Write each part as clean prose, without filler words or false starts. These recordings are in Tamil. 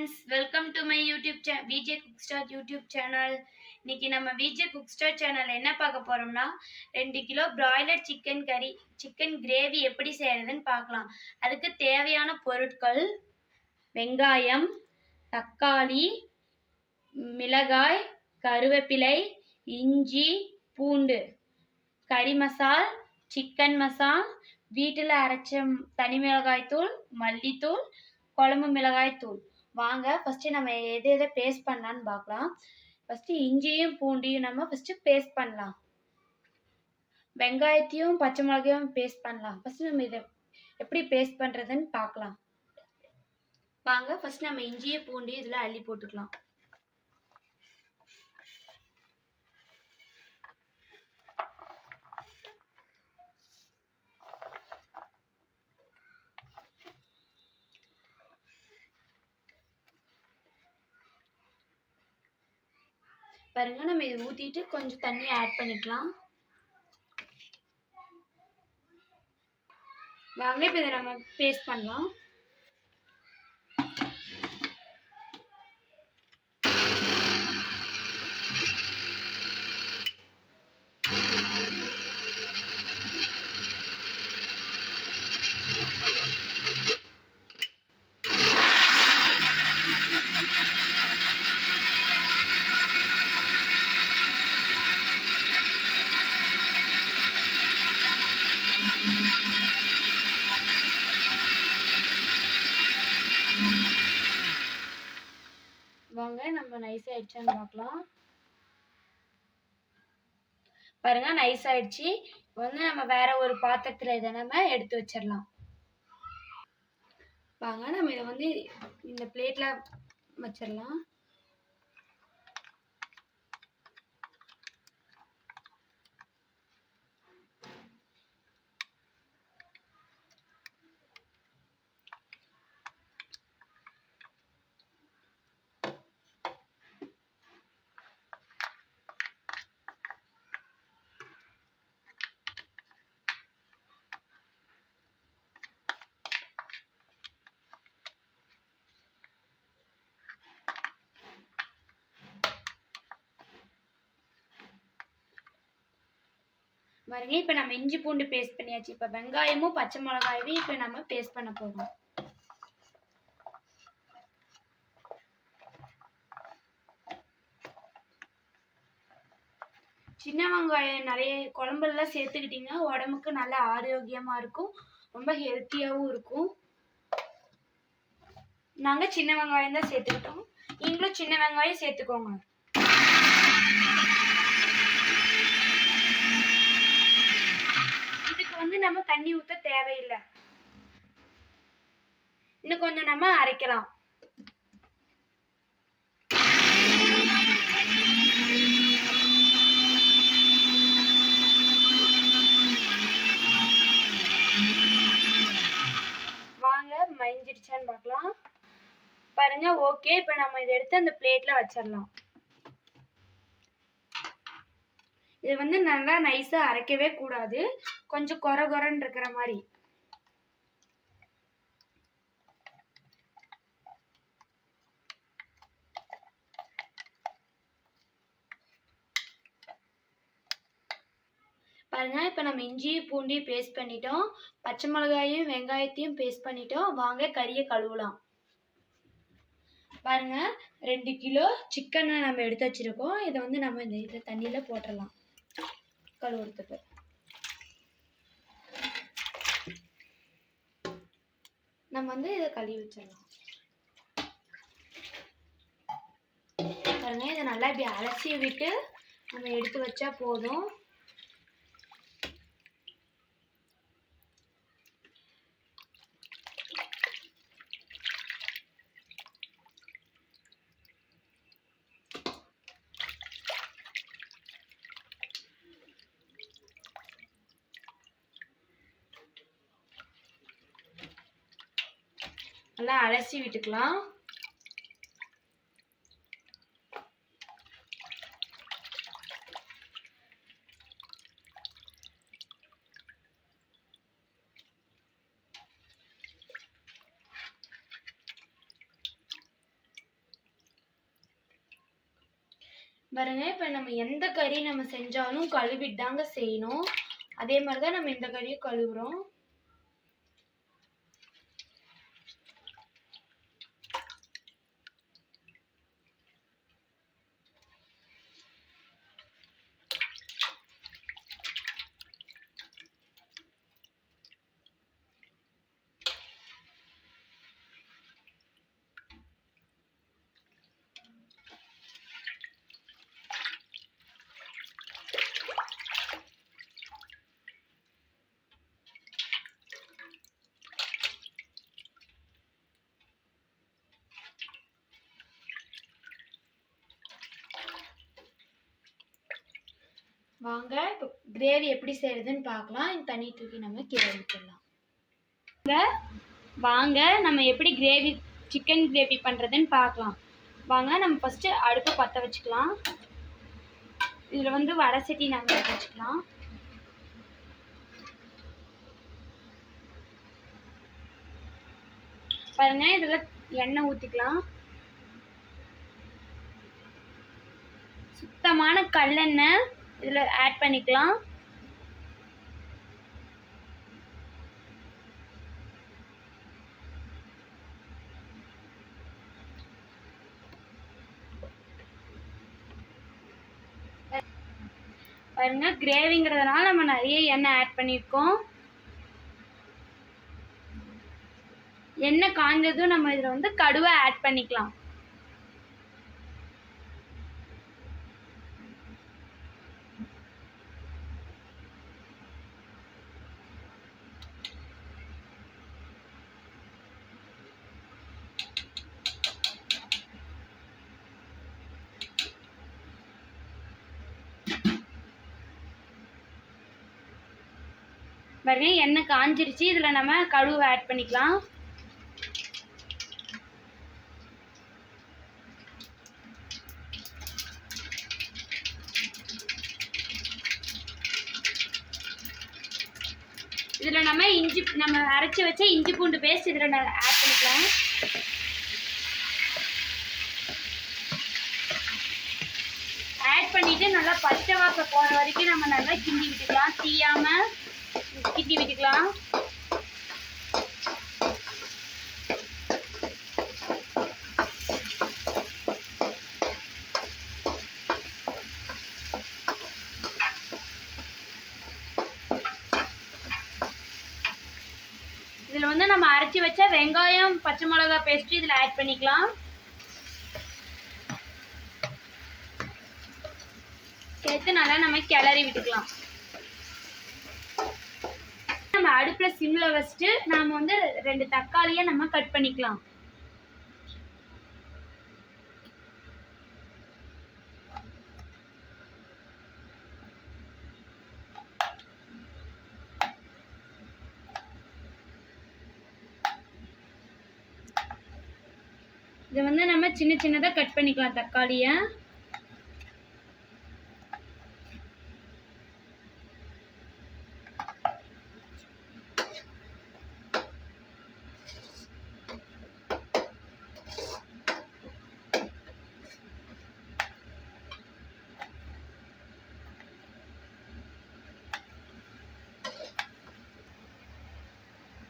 friends, welcome to my YouTube channel, VJ Cookstart YouTube channel. இன்னைக்கு நம்ம VJ Cookstart channel என்ன பார்க்க போறோம்னா 2 கிலோ பிராய்லர் சிக்கன் கறி சிக்கன் கிரேவி எப்படி செய்யறதுன்னு பார்க்கலாம். அதுக்கு தேவையான பொருட்கள் வெங்காயம், தக்காளி, மிளகாய், கருவேப்பிலை, இஞ்சி, பூண்டு, கறி மசால், சிக்கன் மசால், வீட்டில் அரைச்ச தனி மிளகாய் தூள், மல்லித்தூள், குழம்பு மிளகாய் தூள். வாங்க ஃபஸ்ட்டு நம்ம எதை பேஸ்ட் பண்ணலான்னு பார்க்கலாம். ஃபஸ்ட்டு இஞ்சியும் பூண்டையும் நம்ம ஃபஸ்ட்டு பேஸ்ட் பண்ணலாம். வெங்காயத்தையும் பச்சை மிளகாயும் பேஸ்ட் பண்ணலாம். ஃபஸ்ட்டு நம்ம இதை எப்படி பேஸ்ட் பண்ணுறதுன்னு பார்க்கலாம். வாங்க ஃபஸ்ட் நம்ம இஞ்சியும் பூண்டையும் இதில் அள்ளி போட்டுக்கலாம். பாருங்க, நம்ம இதை ஊற்றிட்டு கொஞ்சம் தண்ணி ஆட் பண்ணிக்கலாம். வாங்க இப்போ இதை நம்ம பேஸ்ட் பண்ணலாம். வாங்க நம்ம நைஸ் ஆயிடுச்சான்னு பார்க்கலாம். பாருங்க, நைஸ் ஆயிடுச்சு. வந்து நம்ம வேற ஒரு பாத்திரத்துல இதை நம்ம எடுத்து வச்சிடலாம். வாங்க நம்ம இதை வந்து இந்த பிளேட்ல வச்சிடலாம். பாருங்க, இப்போ நம்ம இஞ்சி பூண்டு பேஸ்ட் பண்ணியாச்சு. இப்போ வெங்காயமும் பச்சை மிளகாயும் இப்போ நம்ம பேஸ்ட் பண்ண போறோம். சின்ன வெங்காயம் நிறைய குழம்புலாம் சேர்த்துக்கிட்டீங்கன்னா உடம்புக்கு நல்ல ஆரோக்கியமா இருக்கும், ரொம்ப ஹெல்த்தியாகவும் இருக்கும். நாங்கள் சின்ன வெங்காயம் தான் சேர்த்துக்கிட்டோம். நீங்களும் சின்ன வெங்காயம் சேர்த்துக்கோங்க. வந்து நம்ம தண்ணி ஊத்த தேவையில்லை. இன்னும் கொஞ்சம் நம்ம அரைக்கலாம். வாங்க மயஞ்சிடுச்சான்னு பார்க்கலாம். பாருங்க, ஓகே. இப்போ நம்ம இதை எடுத்து அந்த பிளேட்ல வச்சிடலாம். இது வந்து நல்லா நைஸா அரைக்கவே கூடாது, கொஞ்சம் கொர கொரன்னு இருக்கிற மாதிரி. பாருங்க, இப்போ நம்ம இஞ்சியும் பூண்டையும் பேஸ்ட் பண்ணிட்டோம், பச்சை மிளகாயும் வெங்காயத்தையும் பேஸ்ட் பண்ணிட்டோம். வாங்க கறியை கழுவலாம். பாருங்க, 2 கிலோ சிக்கனை நம்ம எடுத்து வச்சிருக்கோம். இதை வந்து நம்ம இந்த தண்ணியில போட்டுடலாம் கழுவுறதுக்கு. நம்ம வந்து இதை கழுவி வச்சிடலாம். பாருங்க, இதை நல்லா இப்படி அலசி விட்டு நம்ம எடுத்து வச்சா போதும். நல்லா அலசி விட்டுக்கலாம். பாருங்க, இப்போ நம்ம எந்த கறி நம்ம செஞ்சாலும் கழுவிட்டு தாங்க செய்யணும். அதே மாதிரி தான் நம்ம இந்த கறியும் கழுவுறோம். வாங்க இப்போ கிரேவி எப்படி செய்யறதுன்னு பார்க்கலாம். இந்த தண்ணி தூக்கி நம்ம கீழே ஊற்றிடலாம். வாங்க நம்ம எப்படி சிக்கன் கிரேவி பண்ணுறதுன்னு பார்க்கலாம். வாங்க நம்ம ஃபஸ்ட்டு அடுப்பை பற்ற வச்சுக்கலாம். இதில் வந்து வடை சட்டி நாங்கள் வச்சுக்கலாம். பாருங்க, இதில் எண்ணெய் ஊற்றிக்கலாம். சுத்தமான கல்லெண்ணெய் இதில் ஆட் பண்ணிக்கலாம். பாருங்க, கிரேவிங்கிறதுனால நம்ம நிறைய எண்ணெய் ஆட் பண்ணியிருக்கோம். எண்ணெய் காஞ்சதும் நம்ம இதில் வந்து கடுவை ஆட் பண்ணிக்கலாம். பாருங்க, எண்ணெய் காஞ்சிருச்சு. இதில் நம்ம கடுவை ஆட் பண்ணிக்கலாம். இதில் நம்ம அரைச்சி வச்ச இஞ்சி பூண்டு பேஸ்ட் இதில் ஆட் பண்ணிக்கலாம். ஆட் பண்ணிட்டு நல்லா பச்சை வாசம் போகிற வரைக்கும் நம்ம நல்லா கிண்டி விட்டுக்கலாம். தீயாமல் கிண்டி விட்டுக்கலாம். இதில் வந்து நம்ம அரைச்சி வச்ச வெங்காயம் பச்சை மிளகாய் பேஸ்ட் இதில் ஆட் பண்ணிக்கலாம். சேர்த்து நல்லா நம்ம கிளறி விட்டுக்கலாம். நம்ம அடுப்புல சிம்ல வச்சுட்டு நாம வந்து 2 தக்காளியை நம்ம கட் பண்ணிக்கலாம். இதை வந்து நம்ம சின்ன சின்னதாக கட் பண்ணிக்கலாம் தக்காளியை.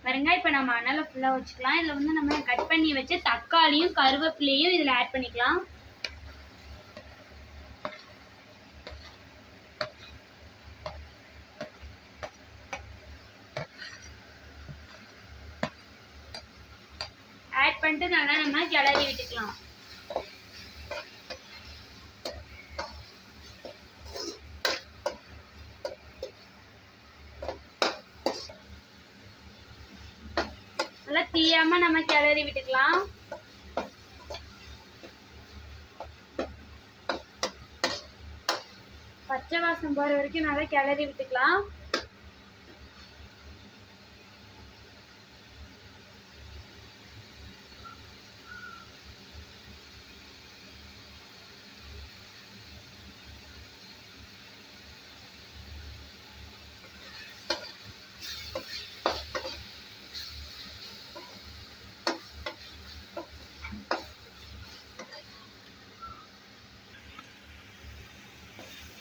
பாருங்க, இப்போ நம்ம அனலை ஃபுல்லாக வச்சுக்கலாம். இதில் வந்து நம்ம கட் பண்ணி வச்சு தக்காளியும் கருவேப்பிலையும் இதில் ஆட் பண்ணிக்கலாம். ஆட் பண்ணிட்டு நல்லா நம்ம கிளறி விட்டுக்கலாம். நல்லா தீயாம நம்ம கிளறி விட்டுக்கலாம். பச்சை வாசம் போற வரைக்கும் நல்லா கிளறி விட்டுக்கலாம்.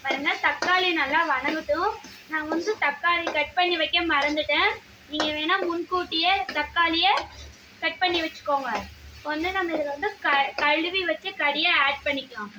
பாருங்க தக்காளி நல்லா வணங்கட்டும். நான் வந்து தக்காளி கட் பண்ணி வைக்க மறந்துட்டேன். நீங்க வேணா முன்கூட்டியே தக்காளியை கட் பண்ணி வச்சுக்கோங்க. வந்து நம்ம இதில் வந்து கழுவி வச்சு கறியை ஆட் பண்ணிக்கலாம்.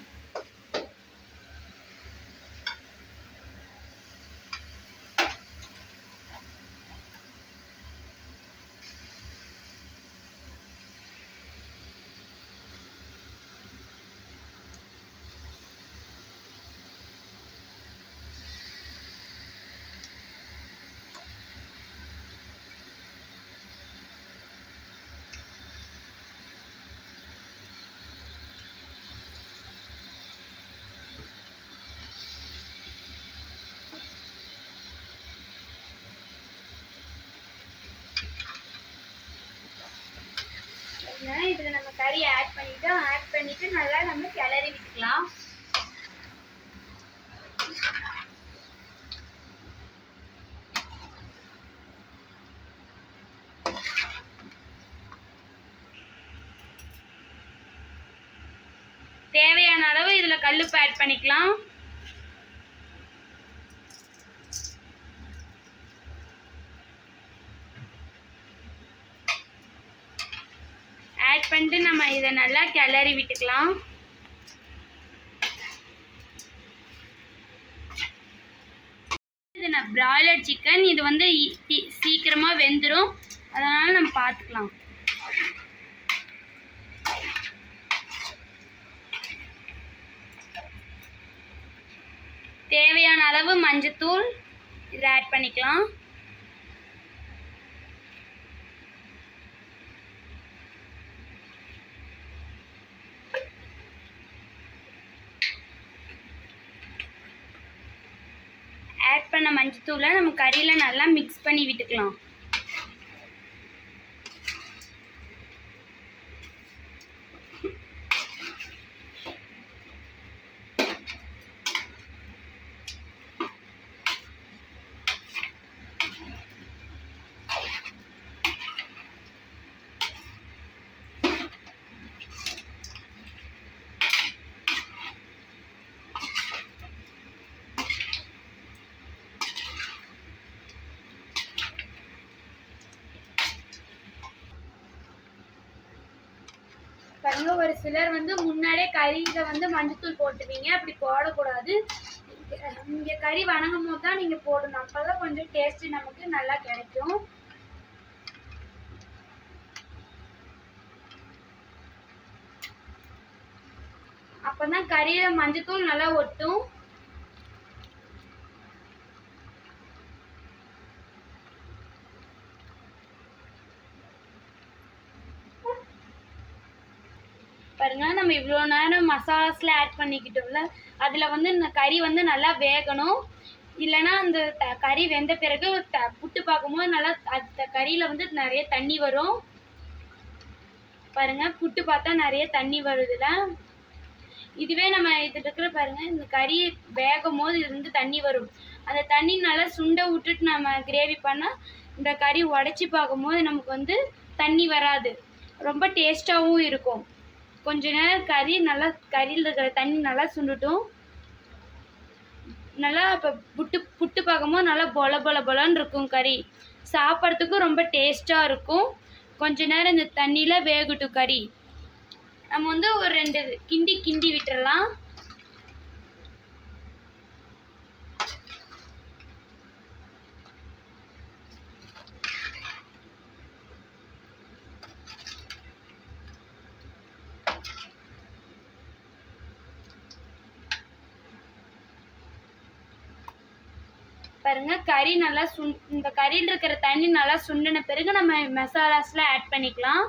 இதில் நம்ம கறி ஆட் பண்ணிட்டு நல்லா நம்ம கிளறி விட்டுக்கலாம். தேவையான அளவு இதில் கல்லுப்பு ஆட் பண்ணிக்கலாம். ஆட் பண்ணிட்டு நம்ம இதை நல்லா கிளறி விட்டுக்கலாம். இது நான் பிராய்லர் சிக்கன், இது வந்து சீக்கிரமா வெந்துடும், அதனால நம்ம பார்த்துக்கலாம். தேவையான அளவு மஞ்சத்தூள் இதில் ஆட் பண்ணிக்கலாம். ஆட் பண்ண மஞ்சத்தூளை நம்ம கறியில் நல்லா மிக்ஸ் பண்ணி விட்டுக்கலாம். பாருங்க, ஒரு சிலர் வந்து முன்னாடியே கறியில வந்து மஞ்சத்தூள் போட்டுவீங்க, அப்படி போடக்கூடாது. இங்க கறி வணங்கும் போது தான் நீங்க போடணும், அப்பதான் கொஞ்சம் டேஸ்ட் நமக்கு நல்லா கிடைக்கும். அப்பதான் கறியில மஞ்சத்தூள் நல்லா ஒட்டும். பாருங்க, நம்ம இவ்வளோ நேரம் மசாலாஸ்ல ஆட் பண்ணிக்கிட்டோம்ல, அதில் வந்து இந்த கறி வந்து நல்லா வேகணும். இல்லைன்னா அந்த கறி வெந்த பிறகு புட்டு பார்க்கும்போது நல்லா அந்த கறியில் வந்து நிறைய தண்ணி வரும். பாருங்க, புட்டு பார்த்தா நிறைய தண்ணி வருதுல. இதுவே நம்ம இது இருக்கிற பாருங்க, இந்த கறி வேகும் போது இது வந்து தண்ணி வரும். அந்த தண்ணி நல்லா சுண்ட விட்டுட்டு நம்ம கிரேவி பண்ணால் இந்த கறி உடச்சி பார்க்கும்போது நமக்கு வந்து தண்ணி வராது, ரொம்ப டேஸ்ட்டாகவும் இருக்கும். கொஞ்ச நேரம் கறியில் இருக்கிற தண்ணி நல்லா சுண்டட்டும். நல்லா இப்போ புட்டு பார்க்கும்போது நல்லா பொலன்னு இருக்கும். கறி சாப்பிட்றதுக்கும் ரொம்ப டேஸ்ட்டாக இருக்கும். கொஞ்ச நேரம் இந்த தண்ணியில் வேகட்டும் கறி. நம்ம வந்து ஒரு 2 கிண்டி விட்டுறலாம். பாருங்க, கறி நல்லா இந்த கறியில் இருக்கிற தண்ணி நல்லா சுண்டின பிறகு நம்ம மசாலாஸ்லாம் ஆட் பண்ணிக்கலாம்.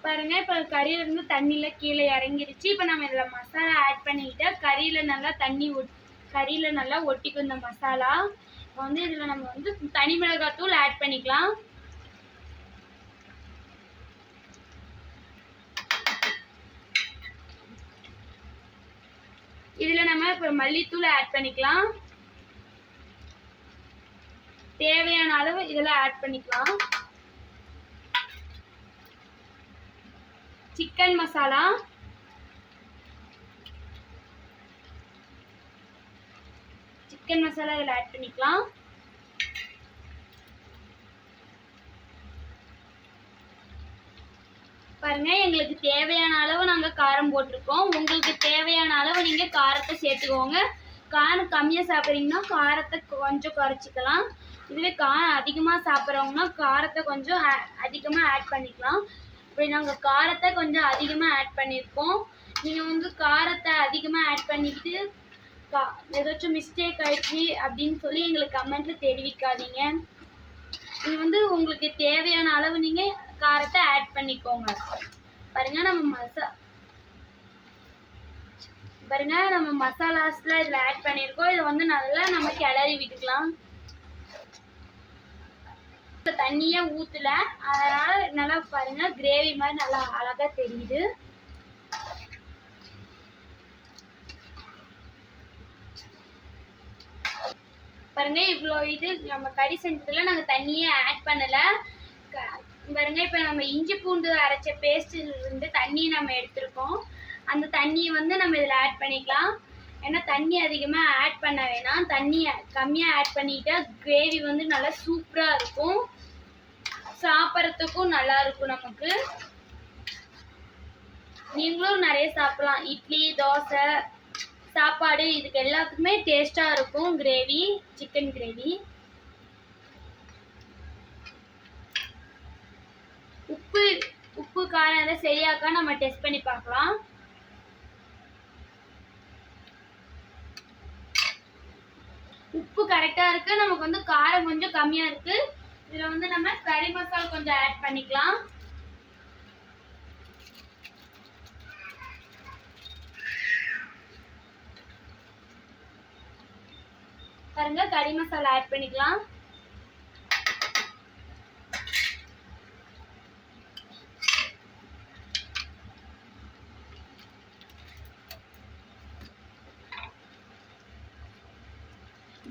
பாருங்க, இப்போ கறியிலேருந்து தண்ணியில் கீழே இறங்கிருச்சு. இப்போ நம்ம இதில் மசாலா ஆட் பண்ணிக்கிட்டா கறியில் நல்லா ஒட்டிக்கும் இந்த மசாலா. இப்போ வந்து இதில் நம்ம வந்து தனி மிளகாத்தூள் ஆட் பண்ணிக்கலாம். இதில் நம்ம இப்போ மல்லித்தூள் ஆட் பண்ணிக்கலாம். தேவையான அளவு இதெல்லாம் ஆட் பண்ணிக்கலாம். சிக்கன் மசாலா, சிக்கன் மசாலா இதில் ஆட் பண்ணிக்கலாம். பாருங்க, எங்களுக்கு தேவையான அளவு நாங்கள் காரம் போட்டிருக்கோம். உங்களுக்கு தேவையான அளவு நீங்கள் காரத்தை சேர்த்துக்கோங்க. காரம் கம்மியாக சாப்பிட்றீங்கன்னா காரத்தை கொஞ்சம் குறைச்சிக்கலாம். இதுவே காரம் அதிகமாக சாப்பிட்றவங்கன்னா காரத்தை கொஞ்சம் அதிகமாக ஆட் பண்ணிக்கலாம். இப்படி நாங்கள் காரத்தை கொஞ்சம் அதிகமாக ஆட் பண்ணியிருக்கோம். நீங்கள் காரத்தை அதிகமாக ஆட் பண்ணிக்கிட்டு ஏதாச்சும் மிஸ்டேக் ஆயிடுச்சு அப்படின்னு சொல்லி எங்களுக்கு கமெண்ட்டில் தெரிவிக்காதீங்க. நீங்கள் உங்களுக்கு தேவையான அளவு நீங்கள் காரத்தை ஆட் பண்ணிக்கோங்க. பாருங்க, நம்ம மசாலாஸ்ல இதில் ஆட் பண்ணியிருக்கோம். இதை நல்லா நம்ம கிளறி விட்டுக்கலாம். தண்ணியே ஊற்றல, அதனால நல்லா பாருங்க கிரேவி மாதிரி நல்லா அழகா தெரியுது. பாருங்க, இவ்வளோ இது நம்ம கறி செஞ்சதுல நாங்கள் தண்ணியே ஆட் பண்ணல. பாருங்க, இப்போ நம்ம இஞ்சி பூண்டு அரைச்ச பேஸ்ட்லேருந்து தண்ணி நம்ம எடுத்திருக்கோம். அந்த தண்ணியை நம்ம இதில் ஆட் பண்ணிக்கலாம். ஏன்னா தண்ணி அதிகமாக ஆட் பண்ண வேணாம், தண்ணி கம்மியாக ஆட் பண்ணிட்டா கிரேவி நல்லா சூப்பராக இருக்கும், சாப்பிட்றதுக்கும் நல்லா இருக்கும். நமக்கு நீங்களும் நிறைய சாப்பிடலாம். இட்லி, தோசை, சாப்பாடு இதுக்கு எல்லாத்துக்குமே டேஸ்ட்டாக இருக்கும் கிரேவி, சிக்கன் கிரேவி. உப்பு காரம் எல்லாம் சரியாக்கா நம்ம டெஸ்ட் பண்ணி பார்க்கலாம். உப்பு கரெக்டாக இருக்கு, நமக்கு காரம் கொஞ்சம் கம்மியாக இருக்கு. இதில் நம்ம கறி மசாலா கொஞ்சம் ஆட் பண்ணிக்கலாம். பாருங்க, கறி மசாலா ஆட் பண்ணிக்கலாம்.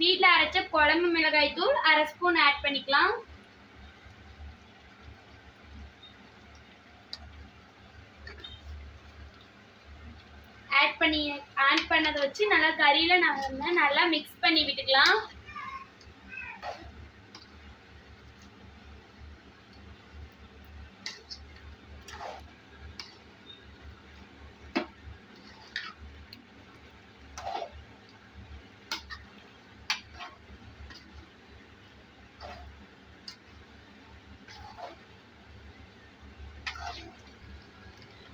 வீட்டில் அரைச்ச குழம்பு மிளகாய் தூள் 1/2 ஸ்பூன் ஆட் பண்ணிக்கலாம். ஆட் பண்ணதை வச்சு நல்லா கறியில நம்ம நல்லா மிக்ஸ் பண்ணி விட்டுக்கலாம்.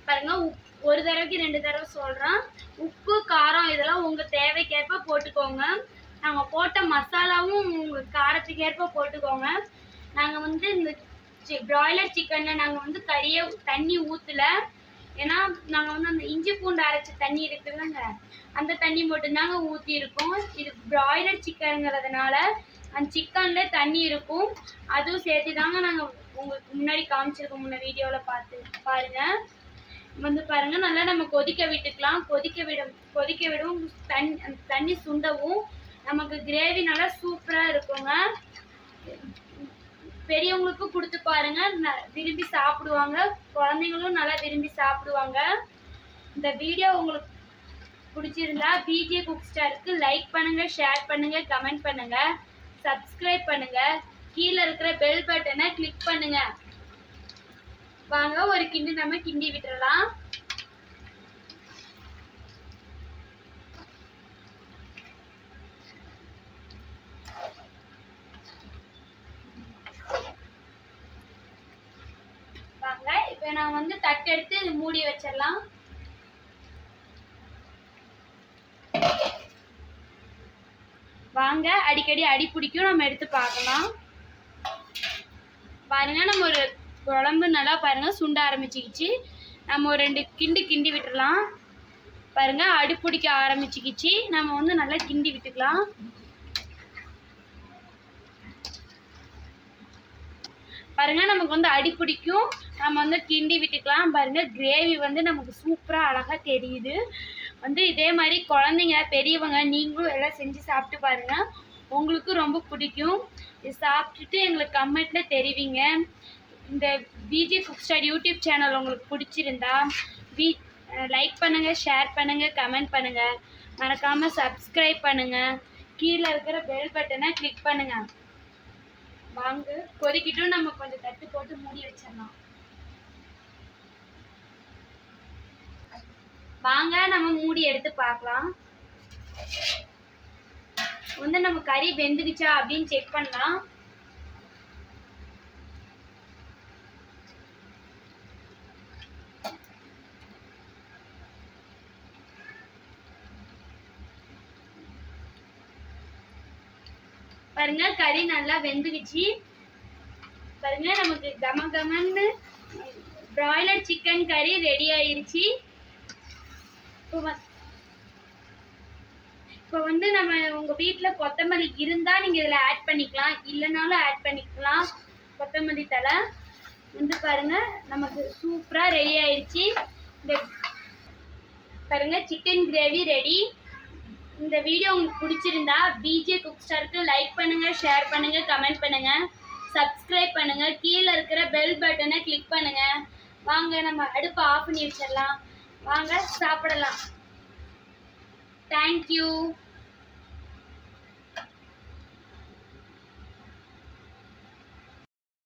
பாருங்க, ஒரு தடவைக்கு 2 தடவை சொல்றேன். உப்பு காரம் இதெல்லாம் உங்க தேவைக்கேற்ப போட்டுக்கோங்க. நாங்க போட்ட மசாலாவும் உங்க காரத்துக்கு ஏற்ப போட்டுக்கோங்க. நாங்க இந்த பிராய்லர் சிக்கன்ல நாங்க கறியை தண்ணி ஊத்தல. ஏன்னா நாங்க அந்த இஞ்சி பூண்டு அரைச்ச தண்ணி இருக்குல்லங்க, அந்த தண்ணி மட்டும்தாங்க ஊத்தி இருக்கோம். இது பிராய்லர் சிக்கனுங்கிறதுனால அந்த சிக்கன்ல தண்ணி இருக்கும், அதுவும் சேர்த்து தாங்க நாங்க உங்களுக்கு முன்னாடி காமிச்சிருக்கோம். முன்ன வீடியோல பாருங்க. பாருங்க, நல்லா நம்ம கொதிக்க விட்டுக்கலாம். கொதிக்க விடும் தண்ணி சுண்டவும் நமக்கு கிரேவி நல்லா சூப்பரா இருக்குங்க. பெரியவங்களுக்கு கொடுத்து பாருங்க, விரும்பி சாப்பிடுவாங்க. குழந்தைங்களும் நல்லா விரும்பி சாப்பிடுவாங்க. இந்த வீடியோ உங்களுக்கு பிடிச்சிருந்தா விஜே குக் ஸ்டாருக்கு லைக் பண்ணுங்க, ஷேர் பண்ணுங்க, கமெண்ட் பண்ணுங்க, சப்ஸ்கிரைப் பண்ணுங்க. கீழே இருக்கிற பெல் பட்டனை கிளிக் பண்ணுங்க. வாங்க, ஒரு கிண்டி நம்ம கிண்டி விட்டுறலாம். வாங்க, இப்ப நான் தட்டு எடுத்து மூடி வச்சிடலாம். வாங்க, அடிக்கடி அடி பிடிக்கும், நம்ம எடுத்து பார்க்கலாம். பாருங்க, நம்ம ஒரு குழம்பு நல்லா பாருங்க சுண்ட ஆரம்பிச்சுக்கிச்சு. நம்ம ஒரு 2 கிண்டி விட்டுடலாம். பாருங்க, அடி பிடிக்க ஆரம்பிச்சுக்கிச்சு. நம்ம நல்லா கிண்டி விட்டுக்கலாம். பாருங்க, நமக்கு அடி பிடிக்கும், நம்ம கிண்டி விட்டுக்கலாம். பாருங்க, கிரேவி நமக்கு சூப்பரா அழகா தெரியுது. இதே மாதிரி குழந்தைங்க, பெரியவங்க நீங்களும் எல்லாம் செஞ்சு சாப்பிட்டு பாருங்க, உங்களுக்கு ரொம்ப பிடிக்கும். இது சாப்பிட்டுட்டு எங்களுக்கு கமெண்ட்ல தெரிவிங்க. இந்த VJ cook star YouTube channel உங்களுக்கு பிடிச்சிருந்தா லைக் பண்ணுங்க, ஷேர் பண்ணுங்க, கமெண்ட் பண்ணுங்க, மறக்காம சப்ஸ்கிரைப் பண்ணுங்க. கீழே இருக்கிற பெல் பட்டனை கிளிக் பண்ணுங்க. வாங்க கொதிக்கிட்டும், நம்ம கொஞ்சம் தட்டு போட்டு மூடி வச்சிடலாம். வாங்க நம்ம மூடி எடுத்து பார்க்கலாம். நம்ம கறி வெந்துடுச்சா அப்படின்னு செக் பண்ணலாம். பாருங்க கறி நல்லா வெந்துடுச்சு. பாருங்க நமக்கு கமகமன்னு பிராய்லர் சிக்கன் கறி ரெடி ஆயிருச்சு. இப்போ நம்ம உங்க வீட்டுல கொத்தமல்லி இருந்தா நீங்க இதுல ஆட் பண்ணிக்கலாம், இல்லைனாலும் ஆட் பண்ணிக்கலாம். கொத்தமல்லி தலை பாருங்க நமக்கு சூப்பரா ரெடி ஆயிருச்சு. பாருங்க சிக்கன் கிரேவி ரெடி. இந்த வீடியோ உங்களுக்கு பிடிச்சிருந்தா விஜே குக் ஸ்டாருக்கு லைக் பண்ணுங்க, ஷேர் பண்ணுங்க, கமெண்ட் பண்ணுங்க, சப்ஸ்கிரைப் பண்ணுங்க, கீழே இருக்கிற பெல் பட்டனை கிளிக் பண்ணுங்க. வாங்க நம்ம அடுப்பை ஆஃப் பண்ணி வச்சிடலாம். வாங்க சாப்பிடலாம். தேங்க்யூ.